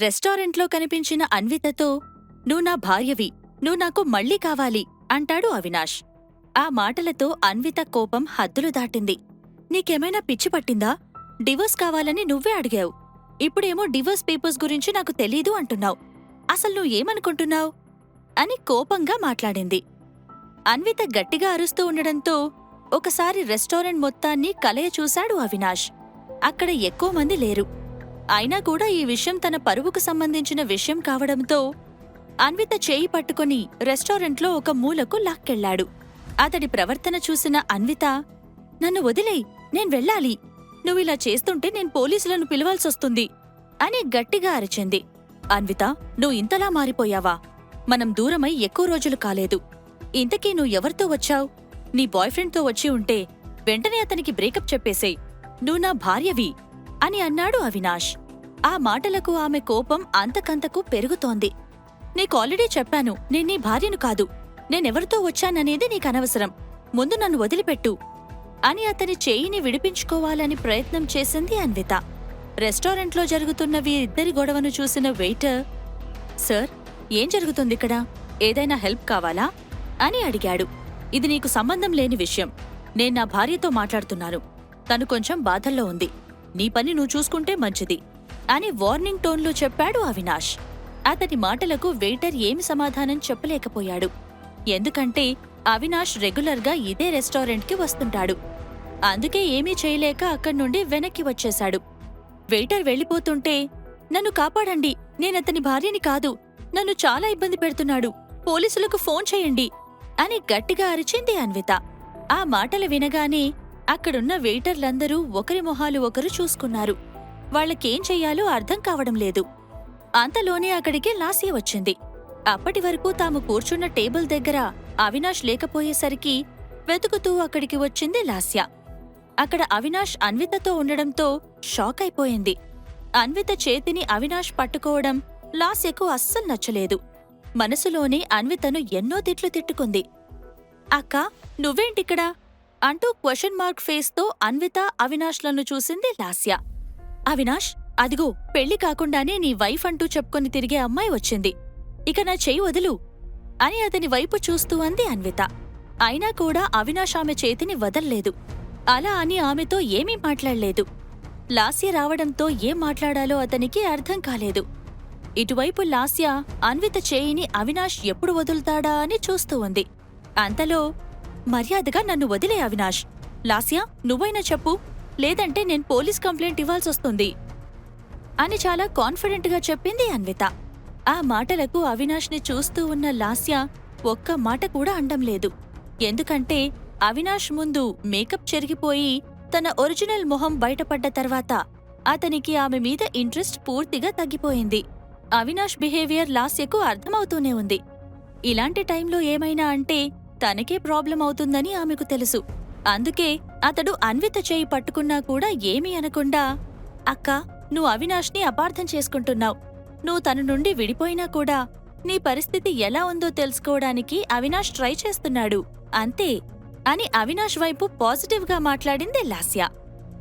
రెస్టారెంట్లో కనిపించిన అన్వితతో నువ్వు నా భార్యవి, నువ్వు నాకు మళ్ళీ కావాలి అంటాడు అవినాష్. ఆ మాటలతో అన్విత కోపం హద్దులు దాటింది. నీకేమైనా పిచ్చి పట్టిందా? డివోర్స్ కావాలని నువ్వే అడిగావు. ఇప్పుడేమో డివోర్స్ పేపర్స్ గురించి నాకు తెలీదు అంటున్నావు. అసలు నువ్వేమనుకుంటున్నావు అని కోపంగా మాట్లాడింది. అన్విత గట్టిగా అరుస్తూ ఉండడంతో ఒకసారి రెస్టారెంట్ మొత్తాన్ని కలయ చూశాడు అవినాష్. అక్కడ ఎక్కువ మంది లేరు. అయినా కూడా ఈ విషయం తన పరువుకు సంబంధించిన విషయం కావడంతో అన్విత చేయి పట్టుకుని రెస్టారెంట్లో ఒక మూలకు లాక్కెళ్లాడు. అతడి ప్రవర్తన చూసిన అన్విత, నన్ను వదిలేయ్, నేను వెళ్ళాలి. నువ్విలా చేస్తుంటే నేను పోలీసులను పిలవాల్సొస్తుంది అని గట్టిగా అరిచింది. అన్విత, నువ్వు ఇంతలా మారిపోయావా? మనం దూరమై ఎక్కువ రోజులు కాలేదు. ఇంతకీ నువ్వు ఎవరితో వచ్చావు? నీ బాయ్ఫ్రెండ్తో వచ్చి ఉంటే వెంటనే అతనికి బ్రేకప్ చెప్పేసేయ్. నువ్వు నా భార్యవి అని అన్నాడు అవినాష్. ఆ మాటలకు ఆమె కోపం అంతకంతకు పెరుగుతోంది. నీకాల్రెడీ చెప్పాను, నేను నీ భార్యను కాదు. నేనెవరితో వచ్చాననేది నీకనవసరం. ముందు నన్ను వదిలిపెట్టు అని అతని చేయిని విడిపించుకోవాలని ప్రయత్నం చేసింది అన్విత. రెస్టారెంట్లో జరుగుతున్న వీరిద్దరి గొడవను చూసిన వెయిటర్, సార్, ఏం జరుగుతుందిక్కడ? ఏదైనా హెల్ప్ కావాలా అని అడిగాడు. ఇది నీకు సంబంధం లేని విషయం. నేను నా భార్యతో మాట్లాడుతున్నాను. తను కొంచెం బాధల్లో ఉంది. నీ పని నువ్వు చూసుకుంటే మంచిది అని వార్నింగ్ టోన్లో చెప్పాడు అవినాష్. అతని మాటలకు వెయిటర్ ఏమి సమాధానం చెప్పలేకపోయాడు. ఎందుకంటే అవినాష్ రెగ్యులర్గా ఇదే రెస్టారెంట్కి వస్తుంటాడు. అందుకే ఏమీ చేయలేక అక్కడ్నుండి వెనక్కి వచ్చేశాడు. వెయిటర్ వెళ్ళిపోతుంటే, నన్ను కాపాడండి, నేనతని భార్యని కాదు. నన్ను చాలా ఇబ్బంది పెడుతున్నాడు. పోలీసులకు ఫోన్ చేయండి అని గట్టిగా అరిచింది అన్విత. ఆ మాటలు వినగానే అక్కడున్న వెయిటర్లందరూ ఒకరి మొహాలు ఒకరు చూసుకున్నారు. వాళ్లకేం చెయ్యాలో అర్థం కావడం లేదు. అంతలోనే అక్కడికి లాస్య వచ్చింది. అప్పటి వరకు తాము కూర్చున్న టేబుల్ దగ్గర అవినాష్ లేకపోయేసరికి వెతుకుతూ అక్కడికి వచ్చింది లాస్య. అక్కడ అవినాష్ అన్వితతో ఉండడంతో షాక్ అయిపోయింది. అన్విత చేతిని అవినాష్ పట్టుకోవడం లాస్యకు అస్సలు నచ్చలేదు. మనసులోనే అన్వితను ఎన్నో తిట్లు తిట్టుకుంది. అక్కా, నువ్వేంటిక్కడా అంటూ క్వశ్చన్ మార్క్ ఫేస్తో అన్విత అవినాష్లను చూసింది లాస్య. అవినాష్, అదిగో పెళ్లి కాకుండానే నీ వైఫ్ అంటూ చెప్పుకొని తిరిగే అమ్మాయి వచ్చింది. ఇక నా చెయ్యి వదులు అని అతని వైపు చూస్తూ అంది అన్విత. అయినా కూడా అవినాష్ ఆమె చేతిని వదల్లేదు. అలా అని ఆమెతో ఏమీ మాట్లాడలేదు. లాస్య రావడంతో ఏం మాట్లాడాలో అతనికి అర్థం కాలేదు. ఇటువైపు లాస్య అన్విత చేయిని అవినాష్ ఎప్పుడు వదులుతాడా అని చూస్తూ ఉంది. అంతలో, మర్యాదగా నన్ను వదిలే అవినాష్. లాస్య, నువ్వైనా చెప్పు, లేదంటే నేను పోలీస్ కంప్లైంట్ ఇవ్వాల్సొస్తుంది అని చాలా కాన్ఫిడెంట్గా చెప్పింది అన్విత. ఆ మాటలకు అవినాష్ని చూస్తూ ఉన్న లాస్య ఒక్క మాట కూడా అండం లేదు. ఎందుకంటే అవినాష్ ముందు మేకప్ చెరిగిపోయి తన ఒరిజినల్ మొహం బయటపడ్డ తర్వాత అతనికి ఆమె మీద ఇంట్రెస్ట్ పూర్తిగా తగ్గిపోయింది. అవినాష్ బిహేవియర్ లాస్యకు అర్థమవుతూనే ఉంది. ఇలాంటి టైంలో ఏమైనా అంటే తనకే ప్రాబ్లం అవుతుందని ఆమెకు తెలుసు. అందుకే అతడు అన్విత చేయి పట్టుకున్నా కూడా ఏమీ అనకుండా, అక్కా, నువ్వు అవినాష్ని అపార్థం చేసుకుంటున్నావు. నువ్వు తన నుండి విడిపోయినా కూడా నీ పరిస్థితి ఎలా ఉందో తెలుసుకోవడానికి అవినాష్ ట్రై చేస్తున్నాడు, అంతే అని అవినాష్ వైపు పాజిటివ్గా మాట్లాడింది లాస్య.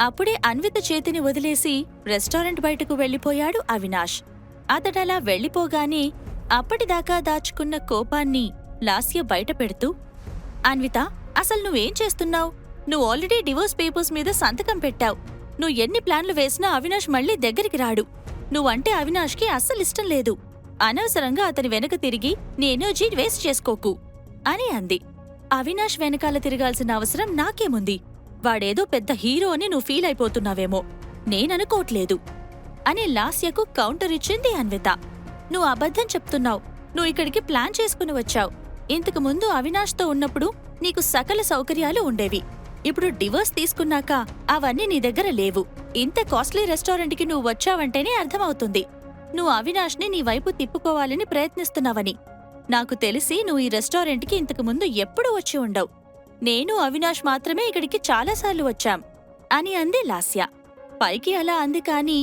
అప్పుడే అన్విత చేతిని వదిలేసి రెస్టారెంట్ బయటకు వెళ్లిపోయాడు అవినాష్. అతడలా వెళ్లిపోగానే అప్పటిదాకా దాచుకున్న కోపాన్ని లాస్య బయటపెడుతూ, అన్విత, అసలు నువ్వేం చేస్తున్నావు? నువ్వు ఆల్రెడీ డివోర్స్ పేపర్స్ మీద సంతకం పెట్టావు. నువ్వు ఎన్ని ప్లాన్లు వేసినా అవినాష్ మళ్లీ దగ్గరికి రాడు. నువ్వంటే అవినాష్కి అస్సలిష్టం లేదు. అనవసరంగా అతని వెనక తిరిగి నీ ఎనర్జీ వేస్ట్ చేసుకోకు అని అంది. అవినాష్ వెనకాల తిరగాల్సిన అవసరం నాకేముంది? వాడేదో పెద్ద హీరో అని నువ్వు ఫీల్ అయిపోతున్నావేమో, నేననుకోవట్లేదు అని లాస్యకు కౌంటర్ ఇచ్చింది అన్విత. నువ్వు అబద్ధం చెప్తున్నావు. నువ్వు ఇక్కడికి ప్లాన్ చేసుకుని వచ్చావు. ఇంతకు ముందు అవినాష్తో ఉన్నప్పుడు నీకు సకల సౌకర్యాలు ఉండేవి. ఇప్పుడు డివోర్స్ తీసుకున్నాక అవన్నీ నీ దగ్గర లేవు. ఇంత కాస్ట్లీ రెస్టారెంట్కి నువ్వు వచ్చావంటేనే అర్థమవుతుంది నువ్వు అవినాష్ని నీ వైపు తిప్పుకోవాలని ప్రయత్నిస్తున్నావని. నాకు తెలిసి నువ్వు ఈ రెస్టారెంట్కి ఇంతకు ముందు ఎప్పుడూ వచ్చి ఉండవు. నేను అవినాష్ మాత్రమే ఇక్కడికి చాలాసార్లు వచ్చాం అని అంది లాస్య. పైకి అలా అంది కాని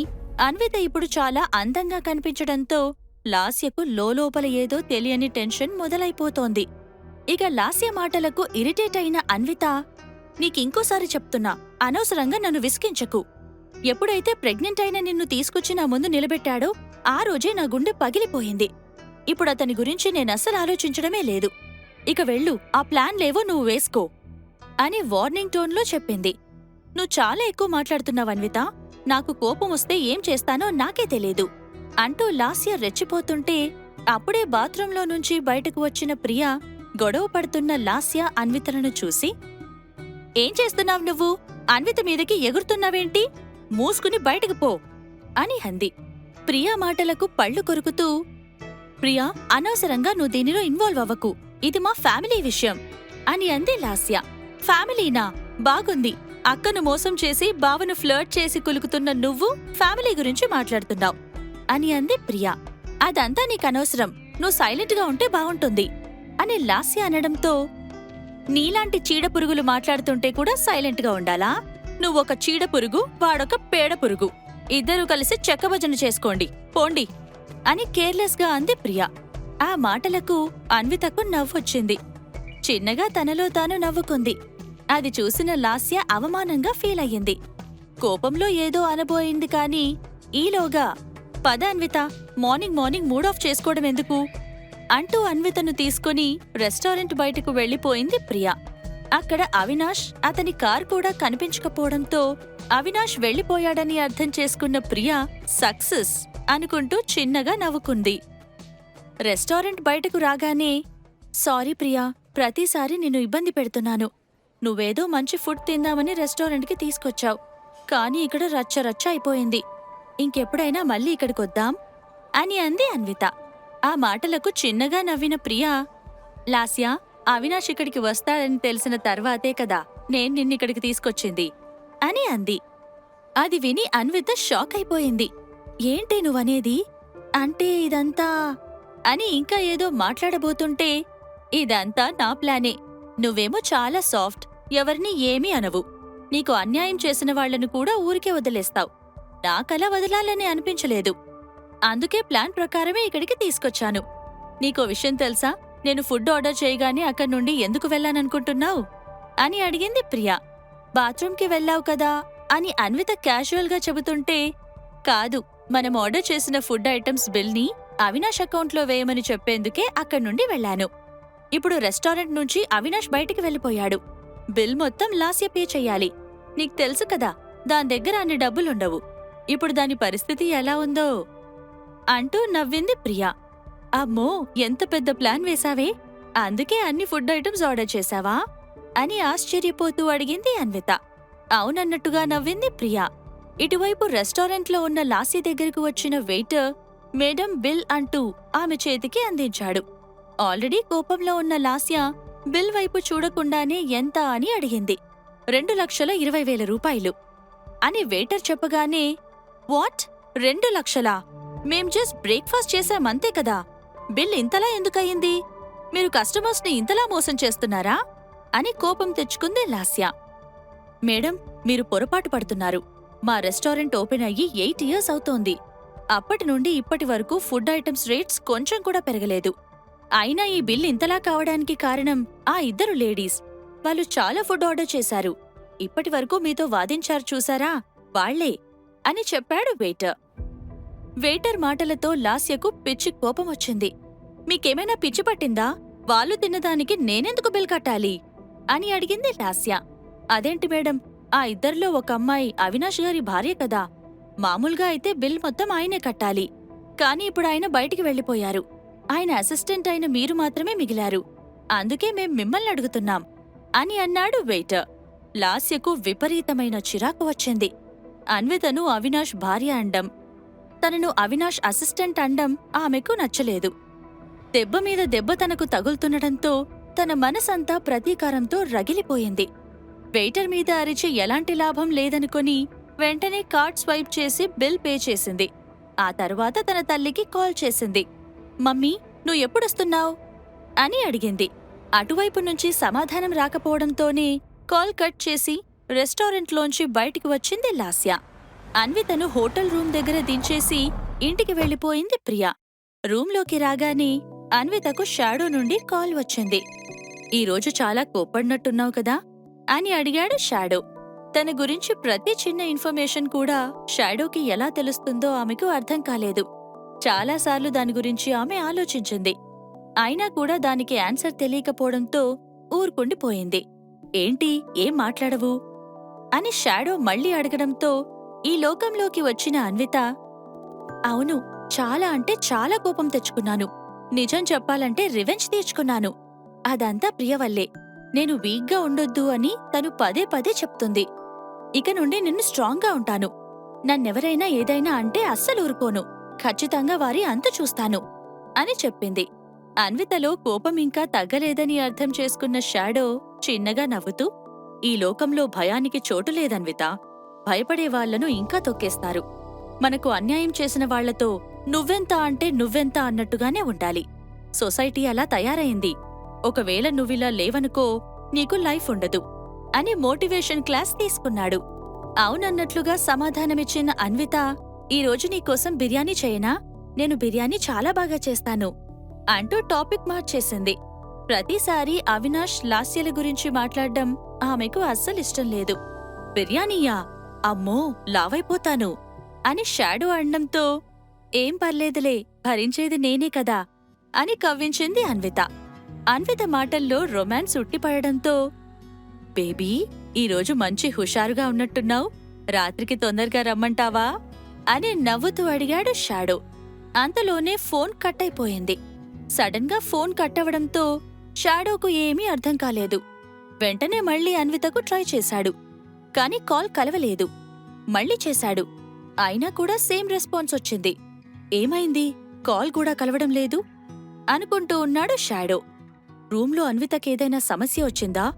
అన్విత ఇప్పుడు చాలా అందంగా కనిపించడంతో లాస్యకు లోలోపల ఏదో తెలియని టెన్షన్ మొదలైపోతోంది. ఇక లాస్య మాటలకు ఇరిటేట్ అయిన అన్విత, నీకింకోసారి చెప్తున్నా, అనవసరంగా నన్ను విసిగించకు. ఎప్పుడైతే ప్రెగ్నెంట్ అయిన నిన్ను తీసుకొచ్చి నా ముందు నిలబెట్టాడో ఆ రోజే నా గుండె పగిలిపోయింది. ఇప్పుడతని గురించి నేనస్సలు ఆలోచించడమే లేదు. ఇక వెళ్ళు, ఆ ప్లాన్లేవో నువ్వు వేసుకో అని వార్నింగ్ టోన్లో చెప్పింది. నువ్వు చాలా ఎక్కువ మాట్లాడుతున్నావన్విత. నాకు కోపమొస్తే ఏం చేస్తానో నాకే తెలీదు అంటూ లాస్య రెచ్చిపోతుంటే అప్పుడే బాత్రూంలో నుంచి బయటకు వచ్చిన ప్రియా గొడవ పడుతున్న లాస్య అన్వితలను చూసి, ఏం చేస్తున్నావు నువ్వు? అన్విత మీదకి ఎగురుతున్నావేంటి? మూసుకుని బయటకు పో అని అంది. ప్రియా మాటలకు పళ్ళు కొరుకుతూ, ప్రియా, అనవసరంగా నువ్వు దీనిలో ఇన్వాల్వ్ అవ్వకు. ఇది మా ఫ్యామిలీ విషయం అని అంది లాస్య. ఫ్యామిలీనా? బాగుంది. అక్కను మోసం చేసి బావను ఫ్లర్ట్ చేసి కులుకుతున్న నువ్వు ఫ్యామిలీ గురించి మాట్లాడుతున్నావు అని అంది ప్రియా. అదంతా నీకనవసరం. నువ్వు సైలెంట్గా ఉంటే బావుంటుంది అని లాస్య అనడంతో, నీలాంటి చీడపురుగులు మాట్లాడుతుంటే కూడా సైలెంట్గా ఉండాలా? నువ్వొక చీడపురుగు, వాడొక పేడపురుగు. ఇద్దరూ కలిసి చెక్కభజన చేసుకోండి, పోండి అని కేర్లెస్గా అంది ప్రియా. ఆ మాటలకు అన్వితకు నవ్వొచ్చింది. చిన్నగా తనలో తాను నవ్వుకుంది. అది చూసిన లాస్య అవమానంగా ఫీలయ్యింది. కోపంలో ఏదో అనబోయింది కాని ఈలోగా, పద అన్విత, మార్నింగ్ మార్నింగ్ మూడాఫ్ చేసుకోవడమెందుకు అంటూ అన్వితను తీసుకుని రెస్టారెంట్ బయటకు వెళ్లిపోయింది ప్రియా. అక్కడ అవినాష్, అతని కార్ కూడా కనిపించకపోవడంతో అవినాష్ వెళ్లిపోయాడని అర్థం చేసుకున్న ప్రియా సక్సెస్ అనుకుంటూ చిన్నగా నవ్వుకుంది. రెస్టారెంట్ బయటకు రాగానే, సారీ ప్రియా, ప్రతిసారి నిన్ను ఇబ్బంది పెడుతున్నాను. నువ్వేదో మంచి ఫుడ్ తిందామని రెస్టారెంట్కి తీసుకొచ్చావు, కానీ ఇక్కడ రచ్చ అయిపోయింది. ఇంకెప్పుడైనా మళ్ళీ ఇక్కడికొద్దాం అని అంది అన్విత. ఆ మాటలకు చిన్నగా నవ్విన ప్రియా, లాస్యా, అవినాష్ ఇక్కడికి వస్తాడని తెలిసిన తర్వాతే కదా నేను నిన్నిక్కడికి తీసుకొచ్చింది అని అంది. అది విని అన్విత షాక్ అయిపోయింది. ఏంటి నువ్వనేది? అంటే ఇదంతా అని ఇంకా ఏదో మాట్లాడబోతుంటే, ఇదంతా నా ప్లానే. నువ్వేమో చాలా సాఫ్ట్, ఎవరినీ ఏమీ అనవు. నీకు అన్యాయం చేసిన వాళ్లను కూడా ఊరికే వదిలేస్తావు. నాకలా వదలాలని అనిపించలేదు. అందుకే ప్లాన్ ప్రకారమే ఇక్కడికి తీసుకొచ్చాను. నీకో విషయం తెలుసా? నేను ఫుడ్ ఆర్డర్ చేయగానే అక్కడి నుండి ఎందుకు వెళ్ళాననుకుంటున్నావు అని అడిగింది ప్రియా. బాత్రూంకి వెళ్ళావు కదా అని అన్విత క్యాజువల్గా చెబుతుంటే, కాదు, మనం ఆర్డర్ చేసిన ఫుడ్ ఐటమ్స్ బిల్ని అవినాష్ అకౌంట్లో వేయమని చెప్పేందుకే అక్కడి నుండి వెళ్ళాను. ఇప్పుడు రెస్టారెంట్ నుంచి అవినాష్ బయటికి వెళ్ళిపోయాడు. బిల్ మొత్తం లాస్య పే చెయ్యాలి. నీకు తెలుసు కదా, దాని దగ్గర అన్ని డబ్బులుండవు. ఇప్పుడు దాని పరిస్థితి ఎలా ఉందో అంటూ నవ్వింది ప్రియా. అమ్మో, ఎంత పెద్ద ప్లాన్ వేశావే! అందుకే అన్ని ఫుడ్ ఐటమ్స్ ఆర్డర్ చేశావా అని ఆశ్చర్యపోతూ అడిగింది అన్విత. అవునన్నట్టుగా నవ్వింది ప్రియా. ఇటువైపు రెస్టారెంట్లో ఉన్న లాస్య దగ్గరకు వచ్చిన వెయిటర్, మేడం బిల్ అంటూ ఆమె చేతికి అందించాడు. ఆల్రెడీ కోపంలో ఉన్న లాస్య బిల్ వైపు చూడకుండానే ఎంత అని అడిగింది. 2,20,000 రూపాయలు అని వెయిటర్ చెప్పగానే, వాట్, 2 లక్షలా? మేం జస్ట్ బ్రేక్ఫాస్ట్ చేశామంతే కదా, బిల్ ఇంతలా ఎందుకయింది? మీరు కస్టమర్స్ని ఇంతలా మోసం చేస్తున్నారా అని కోపం తెచ్చుకుంది లాస్య. మేడం, మీరు పొరపాటు పడుతున్నారు. మా రెస్టారెంట్ ఓపెన్ అయ్యి 8 ఇయర్స్ అవుతోంది. అప్పటి నుండి ఇప్పటి వరకు ఫుడ్ ఐటమ్స్ రేట్స్ కొంచెం కూడా పెరగలేదు. అయినా ఈ బిల్ ఇంతలా కావడానికి కారణం ఆ ఇద్దరు లేడీస్. వాళ్ళు చాలా ఫుడ్ ఆర్డర్ చేశారు. ఇప్పటి వరకు మీతో వాదించారు చూసారా, వాళ్లే అని చెప్పాడు వెయిటర్. వెయిటర్ మాటలతో లాస్యకు పిచ్చి కోపమొచ్చింది. మీకేమైనా పిచ్చి పట్టిందా? వాళ్ళు తిన్నదానికి నేనెందుకు బిల్ కట్టాలి అని అడిగింది లాస్య. అదేంటి మేడం, ఆ ఇద్దరిలో ఒక అమ్మాయి అవినాష్ గారి భార్య కదా. మామూలుగా అయితే బిల్ మొత్తం ఆయనే కట్టాలి. కాని ఇప్పుడు ఆయన బయటికి వెళ్ళిపోయారు. ఆయన అసిస్టెంట్ అయిన మీరు మాత్రమే మిగిలారు. అందుకే మేం మిమ్మల్ని అడుగుతున్నాం అని అన్నాడు వెయిటర్. లాస్యకు విపరీతమైన చిరాకు వచ్చింది. అన్వితను అవినాష్ భార్య అండం, తనను అవినాష్ అసిస్టెంట్ అండం ఆమెకు నచ్చలేదు. దెబ్బ మీద దెబ్బ తనకు తగులుతుండటంతో తన మనసంతా ప్రతీకారంతో రగిలిపోయింది. వెయిటర్ మీద అరిచి ఎలాంటి లాభం లేదనుకొని వెంటనే కార్డ్ స్వైప్ చేసి బిల్ పే చేసింది. ఆ తర్వాత తన తల్లికి కాల్ చేసింది. మమ్మీ, నువ్వు ఎప్పుడొస్తున్నావ్ అని అడిగింది. అటువైపు నుంచి సమాధానం రాకపోవడంతోనే కాల్ కట్ చేసి రెస్టారెంట్లోంచి బయటికి వచ్చింది లాస్య. అన్వితను హోటల్ రూమ్ దగ్గర దించేసి ఇంటికి వెళ్ళిపోయింది ప్రియా. రూంలోకి రాగానే అన్వితకు షాడో నుండి కాల్ వచ్చింది. ఈరోజు చాలా కోప్పడినట్టున్నావు కదా అని అడిగాడు షాడో. తన గురించి ప్రతి చిన్న ఇన్ఫర్మేషన్ కూడా షాడోకి ఎలా తెలుస్తుందో ఆమెకు అర్థం కాలేదు. చాలాసార్లు దాని గురించి ఆమె ఆలోచించింది. అయినా కూడా దానికి ఆన్సర్ తెలియకపోవడంతో ఊరుకుండిపోయింది. ఏంటి, ఏం మాట్లాడవు అని షాడో మళ్ళీ అడగడంతో ఈ లోకంలోకి వచ్చిన అన్విత, అవును, చాలా అంటే చాలా కోపం తెచ్చుకున్నాను. నిజం చెప్పాలంటే రివెంజ్ తీర్చుకున్నాను. అదంతా ప్రియ వల్లే. నేను వీక్గా ఉండొద్దు అని తను పదే పదే చెప్తుంది. ఇక నుండి నిన్ను స్ట్రాంగ్గా ఉంటాను. నన్నెవరైనా ఏదైనా అంటే అస్సలు ఊరుకోను. ఖచ్చితంగా వారి అంతు చూస్తాను అని చెప్పింది. అన్వితలో కోపం ఇంకా తగ్గలేదని అర్థం చేసుకున్న షాడో చిన్నగా నవ్వుతూ, ఈ లోకంలో భయానికి చోటు లేదన్విత. భయపడేవాళ్లను ఇంకా తొక్కేస్తారు. మనకు అన్యాయం చేసిన వాళ్లతో నువ్వెంత అంటే నువ్వెంత అన్నట్టుగానే ఉండాలి. సొసైటీ అలా తయారైంది. ఒకవేళ నువ్విలా లేవనుకో, నీకు లైఫ్ ఉండదు అని మోటివేషన్ క్లాస్ తీసుకున్నాడు. అవునన్నట్లుగా సమాధానమిచ్చిన అన్విత, ఈరోజు నీకోసం బిర్యానీ చేయనా? నేను బిర్యానీ చాలా బాగా చేస్తాను అంటూ టాపిక్ మార్చేసింది. ప్రతిసారీ అవినాష్ లాస్యల గురించి మాట్లాడ్డం ఆమెకు అస్సలిష్టం లేదు. బిర్యానీయా? అమ్మో, లావైపోతాను అని షాడో అండంతో, ఏం పర్లేదులే, భరించేది నేనే కదా అని కవ్వించింది అన్విత. అన్విత మాటల్లో రొమాన్స్ ఉట్టిపడడంతో, బేబీ, ఈరోజు మంచి హుషారుగా ఉన్నట్టున్నావు. రాత్రికి తొందరగా రమ్మంటావా అని నవ్వుతూ అడిగాడు షాడో. అంతలోనే ఫోన్ కట్ అయిపోయింది. సడన్ గా ఫోన్ కట్టవడంతో షాడోకు ఏమీ అర్థం కాలేదు. వెంటనే మళ్లీ అన్వితకు ట్రై చేశాడు. కాని కాల్ కలవలేదు. మళ్లీ చేశాడు. అయినా కూడా సేమ్ రెస్పాన్స్ వచ్చింది. ఏమైంది, కాల్ కూడా కలవడం లేదు అనుకుంటూ ఉన్నాడు షాడో. రూంలో అన్వితకేదైనా సమస్య వచ్చిందా?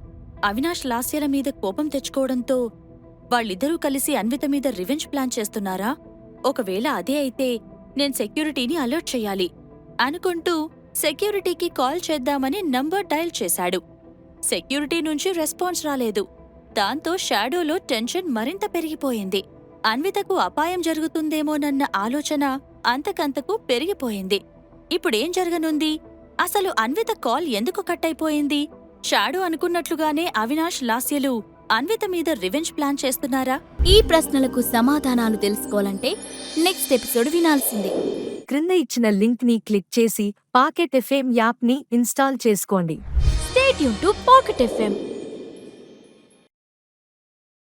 అవినాష్ లాస్యల మీద కోపం తెచ్చుకోవడంతో వాళ్ళిద్దరూ కలిసి అన్విత మీద రివెంజ్ ప్లాన్ చేస్తున్నారా? ఒకవేళ అదే అయితే నేను సెక్యూరిటీని అలర్ట్ చెయ్యాలి అనుకుంటూ సెక్యూరిటీకి కాల్ చేద్దామని నంబర్ డయల్ చేశాడు. సెక్యూరిటీ నుంచి రెస్పాన్స్ రాలేదు. దాంతో షాడోలో టెన్షన్ మరింత పెరిగిపోయింది. అన్వితకు అపాయం జరుగుతుందేమోనన్న ఆలోచన అంతకంతకు పెరిగిపోయింది. ఇప్పుడేం జరగనుంది? అసలు అన్విత కాల్ ఎందుకు కట్ అయిపోయింది? షాడో అనుకున్నట్లుగానే అవినాష్ లాస్యలు అన్విత మీద రివెంజ్ ప్లాన్ చేస్తున్నారా? ఈ ప్రశ్నలకు సమాధానాలు తెలుసుకోవాలంటే నెక్స్ట్ ఎపిసోడ్ వినాల్సిందే. క్రింద ఇచ్చిన లింక్ ని క్లిక్ చేసి పాకెట్ ఎఫ్ఎం యాప్ ని ఇన్స్టాల్ చేసుకోండి. Stay tune to pocket FM.